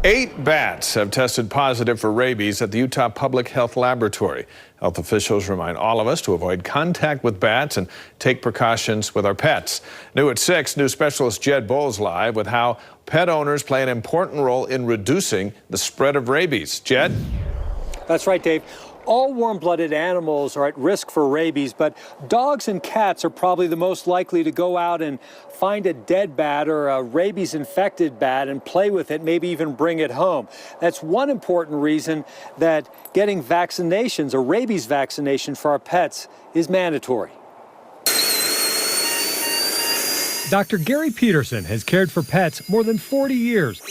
8 bats have tested positive for rabies at the Utah Public Health Laboratory. Health officials remind all of us to avoid contact with bats and take precautions with our pets. New at 6, new Specialist Jed Boal's live with how pet owners play an important role in reducing the spread of rabies. Jed? That's right, Dave. All warm-blooded animals are at risk for rabies, but dogs and cats are probably the most likely to go out and find a dead bat or a rabies-infected bat and play with it, maybe even bring it home. That's one important reason that getting vaccinations, a rabies vaccination for our pets, is mandatory. Dr. Gary Peterson has cared for pets more than 40 years,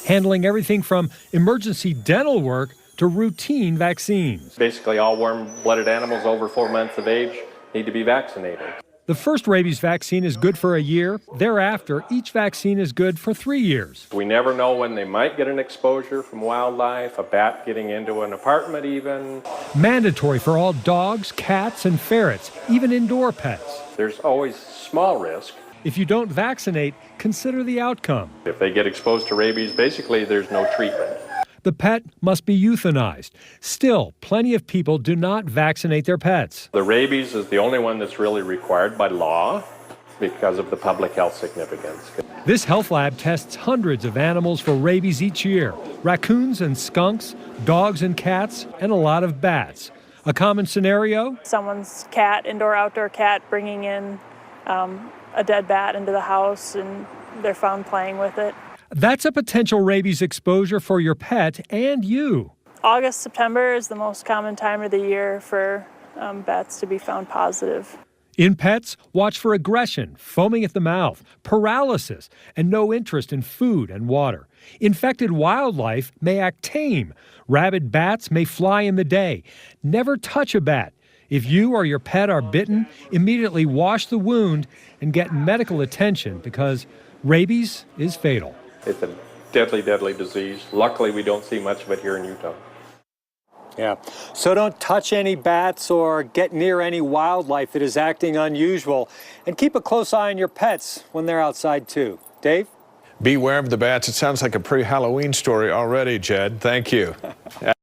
handling everything from emergency dental work to routine vaccines. Basically, all warm-blooded animals over 4 months of age need to be vaccinated. The first rabies vaccine is good for a year. Thereafter, each vaccine is good for 3 years. We never know when they might get an exposure from wildlife, a bat getting into an apartment even. Mandatory for all dogs, cats, and ferrets, even indoor pets. There's always small risk. If you don't vaccinate, consider the outcome. If they get exposed to rabies, basically there's no treatment. The pet must be euthanized. Still, plenty of people do not vaccinate their pets. The rabies is the only one that's really required by law because of the public health significance. This health lab tests hundreds of animals for rabies each year. Raccoons and skunks, dogs and cats, and a lot of bats. A common scenario? Someone's cat, indoor-outdoor cat, bringing in a dead bat into the house, and they're found playing with it. That's a potential rabies exposure for your pet and you. August, September is the most common time of the year for bats to be found positive. In pets, watch for aggression, foaming at the mouth, paralysis, and no interest in food and water. Infected wildlife may act tame. Rabid bats may fly in the day. Never touch a bat. If you or your pet are bitten, immediately wash the wound and get medical attention because rabies is fatal. It's a deadly, deadly disease. Luckily, we don't see much of it here in Utah. Yeah, so don't touch any bats or get near any wildlife that is acting unusual. And keep a close eye on your pets when they're outside too. Dave? Beware of the bats. It sounds like a pre-Halloween story already, Jed. Thank you.